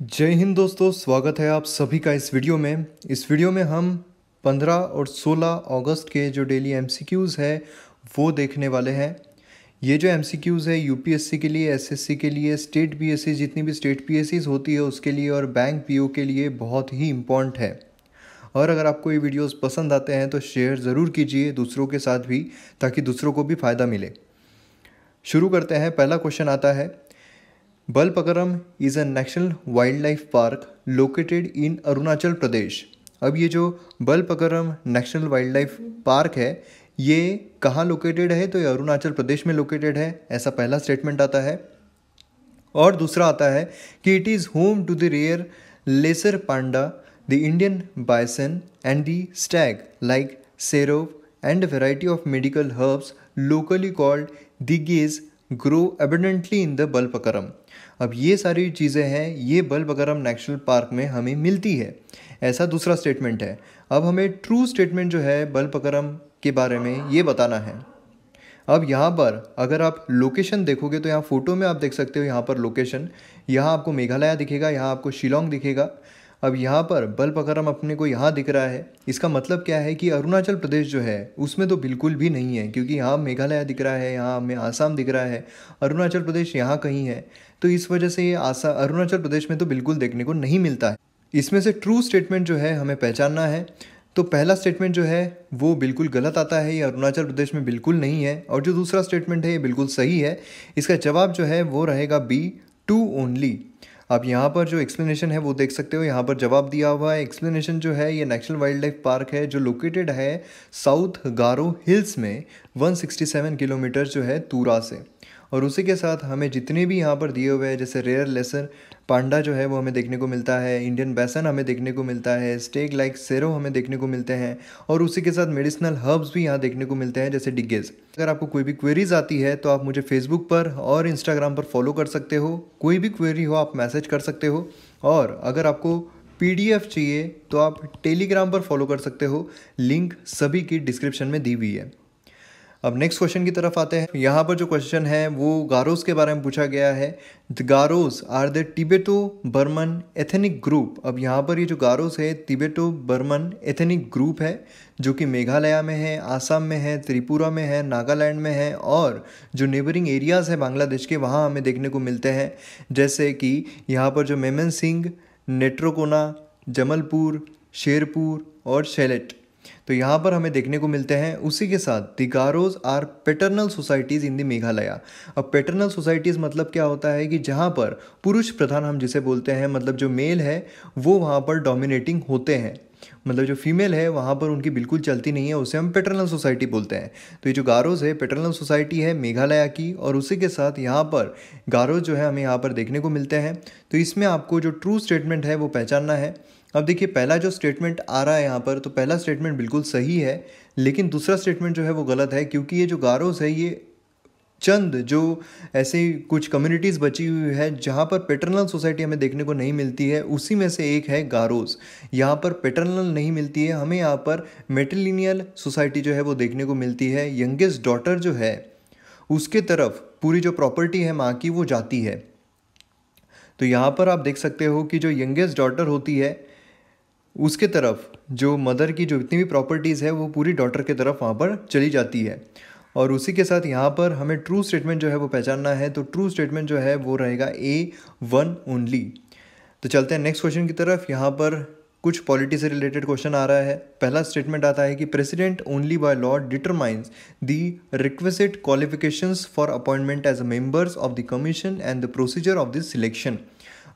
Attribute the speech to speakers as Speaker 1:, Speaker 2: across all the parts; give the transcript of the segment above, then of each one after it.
Speaker 1: जय हिंद दोस्तों, स्वागत है आप सभी का इस वीडियो में। इस वीडियो में हम 15 और 16 अगस्त के जो डेली एमसीक्यूज़ है वो देखने वाले हैं। ये जो एमसीक्यूज़ है यूपीएससी के लिए, एसएससी के लिए, स्टेट पीएससी, जितनी भी स्टेट पीएससीज होती है उसके लिए, और बैंक पीओ के लिए बहुत ही इम्पॉर्टेंट है। और अगर आपको ये वीडियोस पसंद आते हैं तो शेयर ज़रूर कीजिए दूसरों के साथ भी, ताकि दूसरों को भी फ़ायदा मिले। शुरू करते हैं। पहला क्वेश्चन आता है, Balpakram is a national wildlife park located in Arunachal Pradesh. अब ये जो Balpakram national wildlife park है ये कहाँ लोकेटेड है? तो ये अरुणाचल प्रदेश में लोकेटेड है, ऐसा पहला स्टेटमेंट आता है। और दूसरा आता है कि it is home to the rare lesser panda, the Indian bison and the stag like serow and variety of medical herbs locally called दिगेज grow abundantly in the Balpakram. अब ये सारी चीज़ें हैं, ये बलपकरम नेशनल पार्क में हमें मिलती है, ऐसा दूसरा स्टेटमेंट है। अब हमें ट्रू स्टेटमेंट जो है बलपकरम के बारे में ये बताना है। अब यहाँ पर अगर आप लोकेशन देखोगे तो यहाँ फ़ोटो में आप देख सकते हो, यहाँ पर लोकेशन, यहाँ आपको मेघालय दिखेगा, यहाँ आपको शिलोंग दिखेगा। अब यहाँ पर बलपकरम अपने को यहाँ दिख रहा है, इसका मतलब क्या है कि अरुणाचल प्रदेश जो है उसमें तो बिल्कुल भी नहीं है, क्योंकि यहाँ मेघालय दिख रहा है, यहाँ हमें आसाम दिख रहा है, अरुणाचल प्रदेश यहाँ कहीं है। तो इस वजह से ये अरुणाचल प्रदेश में तो बिल्कुल देखने को नहीं मिलता है। इसमें से ट्रू स्टेटमेंट जो है हमें पहचानना है। तो पहला स्टेटमेंट जो है वो बिल्कुल गलत आता है, ये अरुणाचल प्रदेश में बिल्कुल नहीं है। और जो दूसरा स्टेटमेंट है ये बिल्कुल सही है। इसका जवाब जो है वो रहेगा बी, टू ओनली। आप यहाँ पर जो एक्सप्लेनेशन है वो देख सकते हो, यहाँ पर जवाब दिया हुआ है। एक्सप्लेनेशन जो है, ये नेशनल वाइल्ड लाइफ पार्क है जो लोकेटेड है साउथ गारो हिल्स में 167 किलोमीटर जो है तूरा से। और उसी के साथ हमें जितने भी यहाँ पर दिए हुए हैं, जैसे रेयर लेसर पांडा जो है वो हमें देखने को मिलता है, इंडियन बैसन हमें देखने को मिलता है, स्टेग लाइक सेरो हमें देखने को मिलते हैं, और उसी के साथ मेडिसिनल हर्ब्स भी यहाँ देखने को मिलते हैं, जैसे डिगेज। अगर आपको कोई भी क्वेरीज आती है तो आप मुझे फेसबुक पर और इंस्टाग्राम पर फॉलो कर सकते हो। कोई भी क्वेरी हो आप मैसेज कर सकते हो। और अगर आपको PDF चाहिए तो आप टेलीग्राम पर फॉलो कर सकते हो, लिंक सभी की डिस्क्रिप्शन में दी हुई है। अब नेक्स्ट क्वेश्चन की तरफ आते हैं। यहाँ पर जो क्वेश्चन है वो गारोस के बारे में पूछा गया है। The Garos are the Tibeto Burman ethnic group. अब यहाँ पर ये जो गारोस है तिब्बतो बर्मन एथनिक ग्रुप है, जो कि मेघालय में है, आसाम में है, त्रिपुरा में है, नागालैंड में है, और जो नेबरिंग एरियाज़ है बांग्लादेश के वहाँ हमें देखने को मिलते हैं। जैसे कि यहाँ पर जो मेमनसिंह, नेत्रोकोना, जमलपुर, शेरपुर और शेलेट, तो यहाँ पर हमें देखने को मिलते हैं। उसी के साथ the Garos are paternal societies in the Meghalaya. अब पैटर्नल सोसाइटीज़ मतलब क्या होता है कि जहाँ पर पुरुष प्रधान हम जिसे बोलते हैं, मतलब जो मेल है वो वहाँ पर डोमिनेटिंग होते हैं, मतलब जो फीमेल है वहाँ पर उनकी बिल्कुल चलती नहीं है, उसे हम पैटर्नल सोसाइटी बोलते हैं। तो ये जो गारोज है पैटर्नल सोसाइटी है मेघालय की, और उसी के साथ यहाँ पर गारोज जो है हमें यहाँ पर देखने को मिलते हैं। तो इसमें आपको जो ट्रू स्टेटमेंट है वो पहचानना है। अब देखिए पहला जो स्टेटमेंट आ रहा है यहाँ पर, तो पहला स्टेटमेंट बिल्कुल सही है, लेकिन दूसरा स्टेटमेंट जो है वो गलत है, क्योंकि ये जो गारोस है ये चंद जो ऐसे कुछ कम्युनिटीज़ बची हुई है जहाँ पर पैटर्नल सोसाइटी हमें देखने को नहीं मिलती है, उसी में से एक है गारोस। यहाँ पर पैटर्नल नहीं मिलती है, हमें यहाँ पर मेट्रिलिनियल सोसाइटी जो है वो देखने को मिलती है। यंगेस्ट डॉटर जो है उसके तरफ पूरी जो प्रॉपर्टी है माँ की वो जाती है। तो यहाँ पर आप देख सकते हो कि जो यंगेस्ट डॉटर होती है उसके तरफ जो मदर की जो इतनी भी प्रॉपर्टीज़ है वो पूरी डॉटर के तरफ वहाँ पर चली जाती है। और उसी के साथ यहाँ पर हमें ट्रू स्टेटमेंट जो है वो पहचानना है। तो ट्रू स्टेटमेंट जो है वो रहेगा A1 ओनली। तो चलते हैं नेक्स्ट क्वेश्चन की तरफ। यहाँ पर कुछ पॉलिटी से रिलेटेड क्वेश्चन आ रहा है। पहला स्टेटमेंट आता है कि president only by law determines the requested qualifications for appointment as members of the commission and the procedure of the selection.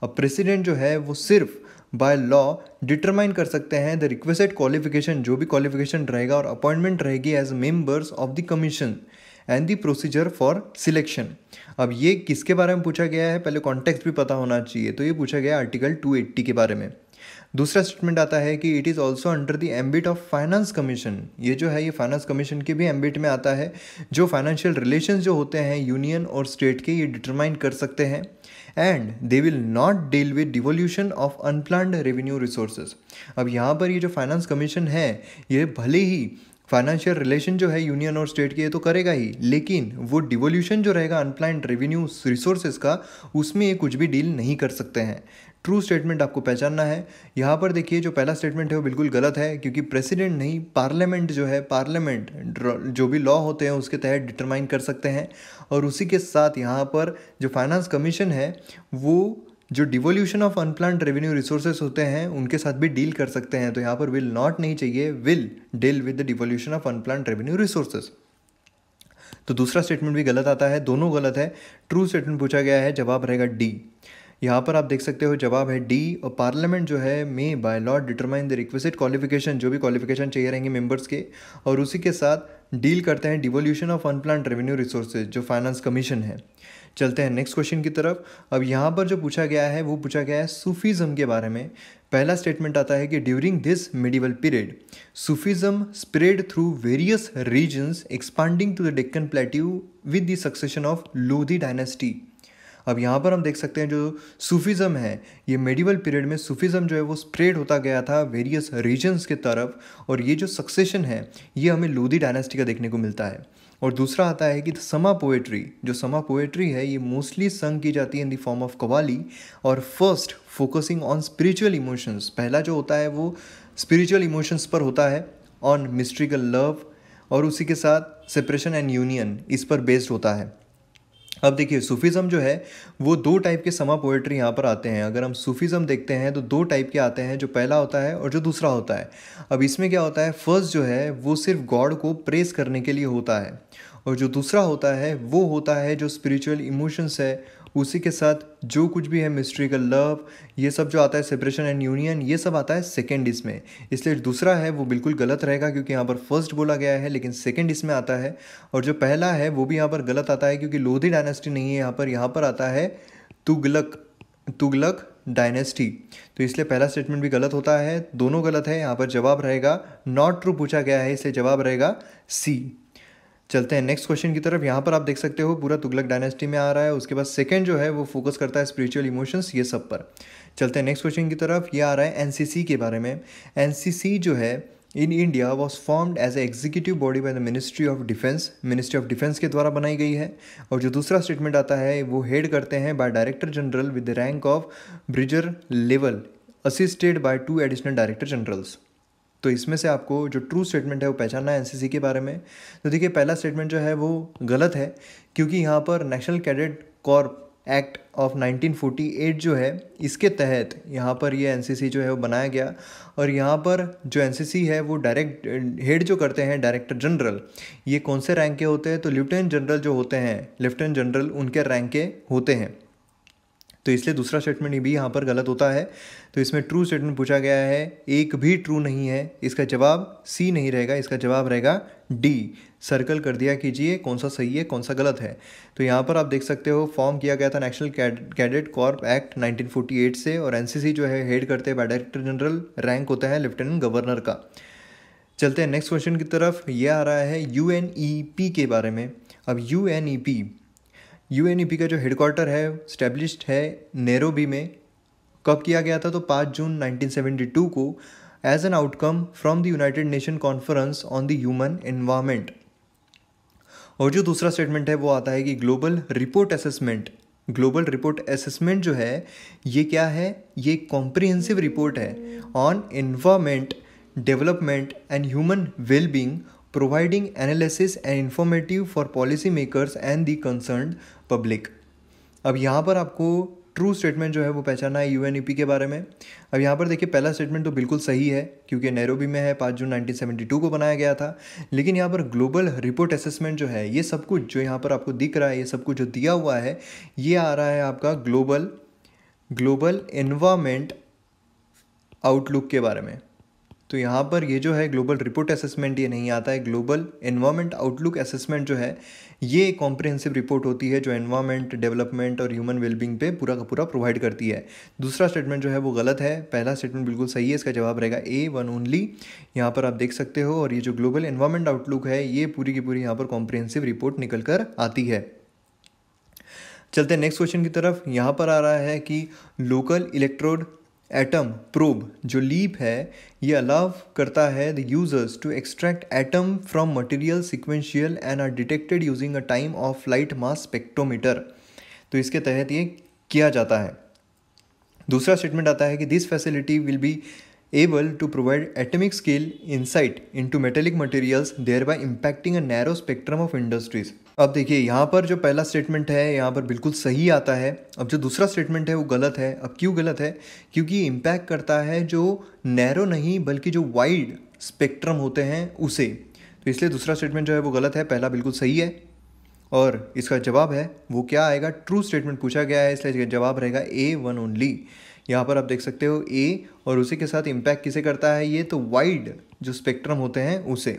Speaker 1: अब प्रेसिडेंट जो है वो सिर्फ बाय लॉ डिटरमाइन कर सकते हैं द रिक्वेस्टेड क्वालिफिकेशन, जो भी क्वालिफिकेशन रहेगा, और अपॉइंटमेंट रहेगी as members of the commission and the procedure for selection. अब ये किसके बारे में पूछा गया है, पहले कॉन्टेक्स्ट भी पता होना चाहिए। तो ये पूछा गया आर्टिकल 280 के बारे में। दूसरा स्टेटमेंट आता है कि it is also under the ambit of finance commission. ये जो है ये फाइनेंस कमीशन के भी एम्बिट में आता है। जो फाइनेंशियल रिलेशंस जो होते हैं यूनियन और स्टेट के, ये डिटरमाइन कर सकते हैं। And they will not deal with devolution of unplanned revenue resources. अब यहाँ पर ये जो फाइनेंस कमीशन है ये भले ही फाइनेंशियल रिलेशन जो है यूनियन और स्टेट के ये तो करेगा ही, लेकिन वो डिवोल्यूशन जो रहेगा अनप्लान्ड रेवेन्यू रिसोर्सेज का, उसमें ये कुछ भी डील नहीं कर सकते हैं। ट्रू स्टेटमेंट आपको पहचानना है। यहाँ पर देखिए जो पहला स्टेटमेंट है वो बिल्कुल गलत है, क्योंकि प्रेसिडेंट नहीं, पार्लियामेंट जो है, पार्लियामेंट जो भी लॉ होते हैं उसके तहत डिटरमाइन कर सकते हैं। और उसी के साथ यहाँ पर जो फाइनेंस कमीशन है वो जो devolution of unplanned revenue resources होते हैं उनके साथ भी डील कर सकते हैं। तो यहाँ पर विल नॉट नहीं चाहिए, will deal with the devolution of unplanned revenue resources. तो दूसरा स्टेटमेंट भी गलत आता है, दोनों गलत है। ट्रू स्टेटमेंट पूछा गया है, जवाब रहेगा डी। यहाँ पर आप देख सकते हो जवाब है डी। और पार्लियामेंट जो है may by law determine the requested qualification, जो भी क्वालिफिकेशन चाहिए रहेंगे मेंबर्स के, और उसी के साथ डील करते हैं devolution of unplanned revenue resources जो फाइनेंस कमीशन है। चलते हैं नेक्स्ट क्वेश्चन की तरफ। अब यहाँ पर जो पूछा गया है वो पूछा गया है सूफीज़म के बारे में। पहला स्टेटमेंट आता है कि during this medieval period Sufism spread through various regions expanding to the Deccan plateau with the succession of Lodhi dynasty. अब यहाँ पर हम देख सकते हैं जो सूफीज़म है, ये मेडिवल पीरियड में सूफीज़म जो है वो स्प्रेड होता गया था वेरियस रीजन्स के तरफ, और ये जो सक्सेशन है ये हमें लोधी डायनेस्टी का देखने को मिलता है। और दूसरा आता है कि समा पोएट्री, जो समा पोएट्री है ये मोस्टली संग की जाती है in the form of qawwali, और first focusing on spiritual emotions. पहला जो होता है वो स्पिरिचुअल इमोशंस पर होता है, ऑन मिस्ट्रिकल लव, और उसी के साथ सेपरेशन एंड यूनियन, इस पर बेस्ड होता है। अब देखिए सूफीज़म जो है वो दो टाइप के समा पोएट्री यहाँ पर आते हैं। अगर हम सूफीज़म देखते हैं तो दो टाइप के आते हैं, जो पहला होता है और जो दूसरा होता है। अब इसमें क्या होता है, फर्स्ट जो है वो सिर्फ गॉड को प्रेस करने के लिए होता है, और जो दूसरा होता है वो होता है जो स्पिरिचुअल इमोशंस है, उसी के साथ जो कुछ भी है मिस्ट्रिकल लव, ये सब जो आता है, सेपरेशन एंड यूनियन, ये सब आता है सेकंड इसमें। इसलिए दूसरा है वो बिल्कुल गलत रहेगा, क्योंकि यहाँ पर फर्स्ट बोला गया है लेकिन सेकंड इसमें आता है। और जो पहला है वो भी यहाँ पर गलत आता है, क्योंकि लोधी डायनेस्टी नहीं है यहाँ पर आता है तुगलक डायनेस्टी। तो इसलिए पहला स्टेटमेंट भी गलत होता है, दोनों गलत है। यहाँ पर जवाब रहेगा नॉट ट्रू पूछा गया है, इसलिए जवाब रहेगा सी। चलते हैं नेक्स्ट क्वेश्चन की तरफ। यहाँ पर आप देख सकते हो पूरा तुगलक डायनेस्टी में आ रहा है। उसके बाद सेकंड जो है वो फोकस करता है स्पिरिचुअल इमोशंस, ये सब पर। चलते हैं नेक्स्ट क्वेश्चन की तरफ। ये आ रहा है एनसीसी के बारे में। एनसीसी जो है in India was formed as a executive body by the Ministry of Defence, Ministry of Defence के द्वारा बनाई गई है। और जो दूसरा स्टेटमेंट आता है वो हेड करते हैं by director general with the rank of Breezer level, assisted by 2 additional director generals. तो इसमें से आपको जो ट्रू स्टेटमेंट है वो पहचानना है एनसीसी के बारे में। तो देखिए पहला स्टेटमेंट जो है वो गलत है, क्योंकि यहाँ पर national cadet Corp act of 1948 जो है इसके तहत यहाँ पर ये एनसीसी जो है वो बनाया गया। और यहाँ पर जो एनसीसी है वो डायरेक्ट हेड जो करते हैं डायरेक्टर जनरल, ये कौन से रैंक के होते हैं, तो लेफ्टिनेंट जनरल जो होते हैं, लेफ्टिनेंट जनरल उनके रैंक के होते हैं। तो इसलिए दूसरा स्टेटमेंट भी यहाँ पर गलत होता है। तो इसमें ट्रू स्टेटमेंट पूछा गया है, एक भी ट्रू नहीं है। इसका जवाब सी नहीं रहेगा, इसका जवाब रहेगा डी। सर्कल कर दिया कीजिए कौन सा सही है कौन सा गलत है। तो यहाँ पर आप देख सकते हो फॉर्म किया गया था नेशनल कैडेट कॉर्प एक्ट 1948 से, और एनसीसी जो है हेड करते हैं बाय डायरेक्टर जनरल, रैंक होता है लेफ्टिनेंट गवर्नर का। चलते हैं नेक्स्ट क्वेश्चन की तरफ। ये आ रहा है यूएनईपी के बारे में। अब यूएनईपी का जो हेडक्वार्टर है स्टैब्लिश्ड है नैरोबी में। कब किया गया था, तो 5 जून 1972 को, as an outcome from the United Nation conference on the human environment. और जो दूसरा स्टेटमेंट है वो आता है कि ग्लोबल रिपोर्ट असेसमेंट जो है ये क्या है, ये कॉम्प्रिहेंसिव रिपोर्ट है on environment, development and human wellbeing, providing analysis and informative for policy makers and the concerned public। अब यहाँ पर आपको ट्रू स्टेटमेंट जो है वो पहचाना है यूएनईपी के बारे में। अब यहाँ पर देखिए पहला स्टेटमेंट तो बिल्कुल सही है, क्योंकि नैरोबी में है, 5 जून 1972 को बनाया गया था। लेकिन यहाँ पर ग्लोबल रिपोर्ट असेसमेंट जो है, ये सब कुछ जो यहाँ पर आपको दिख रहा है, ये सब कुछ जो दिया हुआ है, ये आ रहा है आपका ग्लोबल एनवायरनमेंट आउटलुक के बारे में। तो यहाँ पर ये जो है ग्लोबल रिपोर्ट असेसमेंट ये नहीं आता है। ग्लोबल एनवायरनमेंट आउटलुक असेसमेंट जो है ये एक कॉम्प्रिहेंसिव रिपोर्ट होती है जो एनवायरनमेंट, डेवलपमेंट और ह्यूमन वेलबींग पे पूरा का पूरा प्रोवाइड करती है। दूसरा स्टेटमेंट जो है वो गलत है, पहला स्टेटमेंट बिल्कुल सही है। इसका जवाब रहेगा ए, वन ओनली। यहाँ पर आप देख सकते हो। और ये जो ग्लोबल एनवायरनमेंट आउटलुक है ये पूरी की पूरी यहाँ पर कॉम्प्रिहेंसिव रिपोर्ट निकल कर आती है। चलते हैं नेक्स्ट क्वेश्चन की तरफ। यहाँ पर आ रहा है कि लोकल इलेक्ट्रोड एटम प्रोब जो लीप है ये अलाउ करता है the users to extract atom from material sequential and are detected using a time of light mass spectrometer. तो इसके तहत ये किया जाता है। दूसरा स्टेटमेंट आता है कि this facility will be able to provide atomic scale insight into metallic materials thereby impacting a narrow spectrum of industries. अब देखिए यहाँ पर जो पहला स्टेटमेंट है यहाँ पर बिल्कुल सही आता है। अब जो दूसरा स्टेटमेंट है वो गलत है। अब क्यों गलत है? क्योंकि इम्पैक्ट करता है जो नैरो नहीं बल्कि जो वाइड स्पेक्ट्रम होते हैं उसे, तो इसलिए दूसरा स्टेटमेंट जो है वो गलत है, पहला बिल्कुल सही है। और इसका जवाब है वो क्या आएगा? ट्रू स्टेटमेंट पूछा गया है, इसलिए जवाब रहेगा A1 ओनली। यहाँ पर आप देख सकते हो A, और उसी के साथ इम्पैक्ट किसे करता है? ये तो वाइड जो स्पेक्ट्रम होते हैं उसे।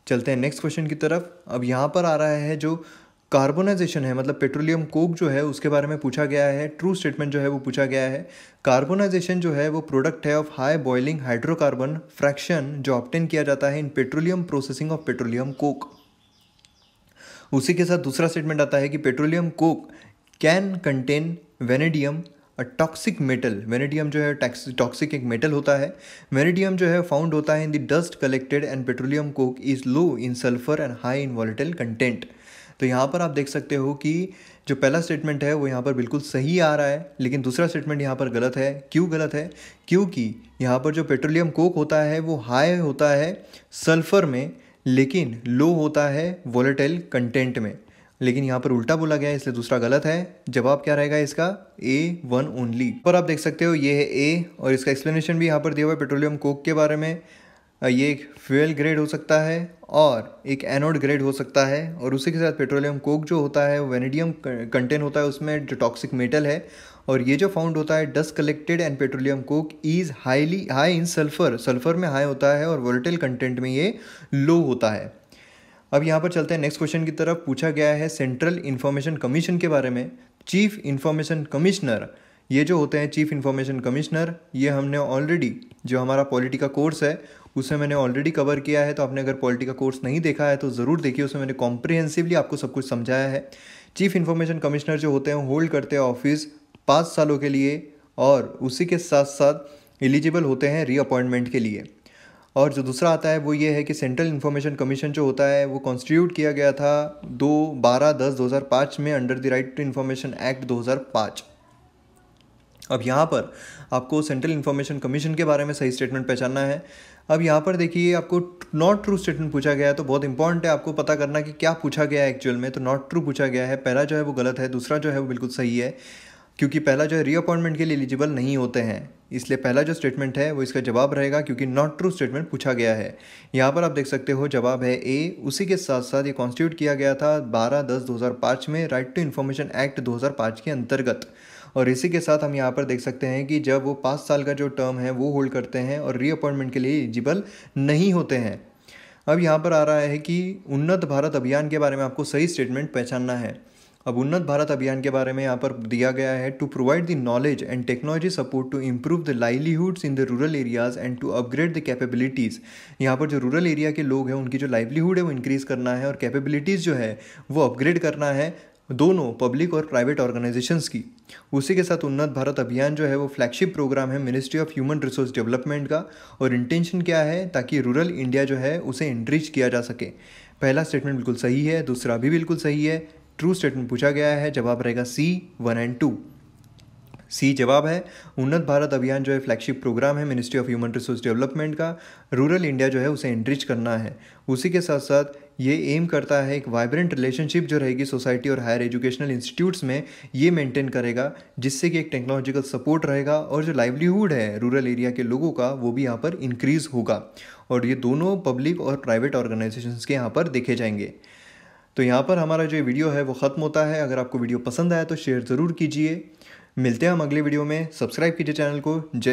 Speaker 1: चलते हैं नेक्स्ट क्वेश्चन की तरफ। अब यहाँ पर आ रहा है जो कार्बोनाइजेशन है, मतलब पेट्रोलियम कोक जो है उसके बारे में पूछा गया है। ट्रू स्टेटमेंट जो है वो पूछा गया है। कार्बोनाइजेशन जो है वो प्रोडक्ट है of high boiling hydrocarbon fraction जो ऑब्टेन किया जाता है in petroleum processing of petroleum Coke. उसी के साथ दूसरा स्टेटमेंट आता है कि petroleum Coke can contain vanadium a toxic metal. Vanadium जो है टॉक्सिक एक मेटल होता है। वेनेडियम जो है फाउंड होता है in the dust collected and petroleum Coke is low in sulphur and high in volatile content. तो यहाँ पर आप देख सकते हो कि जो पहला स्टेटमेंट है वो यहाँ पर बिल्कुल सही आ रहा है, लेकिन दूसरा स्टेटमेंट यहाँ पर गलत है। क्यों गलत है? क्योंकि यहाँ पर जो पेट्रोलियम कोक होता है वो हाई होता है सल्फर में, लेकिन लो होता है वॉलेटाइल कंटेंट में। लेकिन यहाँ पर उल्टा बोला गया है, इसलिए दूसरा गलत है। जवाब क्या रहेगा इसका? A1 only. पर आप देख सकते हो ये है A, और इसका एक्सप्लेनेशन भी यहाँ पर दिया हुआ है पेट्रोलियम कोक के बारे में। ये एक फ्यूल ग्रेड हो सकता है और एक एनोड ग्रेड हो सकता है, और उसी के साथ पेट्रोलियम कोक जो होता है वेनेडियम कंटेंट होता है उसमें जो टॉक्सिक मेटल है, और ये जो फाउंड होता है dust collected and petroleum Coke is high in sulphur. Sulphur में हाई होता है और वोलेटाइल कंटेंट में ये लो होता है। अब यहाँ पर चलते हैं नेक्स्ट क्वेश्चन की तरफ। पूछा गया है सेंट्रल इंफॉर्मेशन कमीशन के बारे में। चीफ इंफॉर्मेशन कमिश्नर, ये जो होते हैं चीफ इंफॉर्मेशन कमिश्नर, ये हमने ऑलरेडी जो हमारा पॉलिटी का कोर्स है उसे मैंने ऑलरेडी कवर किया है। तो आपने अगर पॉलिटी का कोर्स नहीं देखा है तो ज़रूर देखिए, उसमें मैंने कॉम्प्रिहेंसिवली आपको सब कुछ समझाया है। चीफ इंफॉर्मेशन कमिश्नर जो होते हैं होल्ड करते हैं ऑफिस 5 सालों के लिए, और उसी के साथ साथ एलिजिबल होते हैं रीअपॉइंटमेंट के लिए। और जो दूसरा आता है वो ये है कि सेंट्रल इंफॉर्मेशन कमीशन जो होता है वो कॉन्स्टिट्यूट किया गया था 12/10/2005 में under the right to information act 2005। अब यहाँ पर आपको सेंट्रल इंफॉर्मेशन कमीशन के बारे में सही स्टेटमेंट पहचानना है। अब यहाँ पर देखिए आपको नॉट ट्रू स्टेटमेंट पूछा गया है, तो बहुत इंपॉर्टेंट है आपको पता करना कि क्या पूछा गया है एक्चुअल में। तो नॉट ट्रू पूछा गया है, पहला जो है वो गलत है, दूसरा जो है वो बिल्कुल सही है, क्योंकि पहला जो है रीअपॉइंटमेंट के लिए एलिजिबल नहीं होते हैं, इसलिए पहला जो स्टेटमेंट है वो इसका जवाब रहेगा, क्योंकि नॉट ट्रू स्टेटमेंट पूछा गया है। यहाँ पर आप देख सकते हो जवाब है A। उसी के साथ साथ ये कॉन्स्टिट्यूट किया गया था 12/10/2005 में राइट टू इन्फॉर्मेशन एक्ट 2005 के अंतर्गत। और इसी के साथ हम यहाँ पर देख सकते हैं कि जब वो 5 साल का जो टर्म है वो होल्ड करते हैं और रीअपॉइंटमेंट के लिए एलिजिबल नहीं होते हैं। अब यहाँ पर आ रहा है कि उन्नत भारत अभियान के बारे में आपको सही स्टेटमेंट पहचानना है। अब उन्नत भारत अभियान के बारे में यहाँ पर दिया गया है to provide the knowledge and technology support to improve the livelihoods in the rural areas and to upgrade the capabilities. यहाँ पर जो रूरल एरिया के लोग हैं उनकी जो लाइवलीहुड है वो इंक्रीज़ करना है और कैपेबिलिटीज़ जो है वो अपग्रेड करना है, दोनों पब्लिक और प्राइवेट ऑर्गेनाइजेशंस की। उसी के साथ उन्नत भारत अभियान जो है वो फ्लैगशिप प्रोग्राम है ministry of human resource development का, और इंटेंशन क्या है? ताकि रूरल इंडिया जो है उसे एनरिच किया जा सके। पहला स्टेटमेंट बिल्कुल सही है, दूसरा भी बिल्कुल सही है। ट्रू स्टेटमेंट पूछा गया है, जवाब रहेगा C1 और 2। सी जवाब है। उन्नत भारत अभियान जो है फ्लैगशिप प्रोग्राम है ministry of human resource development का, रूरल इंडिया जो है उसे एनरिच करना है। उसी के साथ साथ ये एम करता है एक वाइब्रेंट रिलेशनशिप जो रहेगी सोसाइटी और हायर एजुकेशनल इंस्टीट्यूट्स में, ये मेंटेन करेगा, जिससे कि एक टेक्नोलॉजिकल सपोर्ट रहेगा और जो लाइवलीहुड है रूरल एरिया के लोगों का वो भी यहाँ पर इंक्रीज़ होगा। और ये दोनों पब्लिक और प्राइवेट ऑर्गेनाइजेशंस के यहाँ पर देखे जाएंगे। तो यहाँ पर हमारा जो वीडियो है वो ख़त्म होता है। अगर आपको वीडियो पसंद आया तो शेयर ज़रूर कीजिए। मिलते हैं हम अगले वीडियो में। सब्सक्राइब कीजिए चैनल को। जय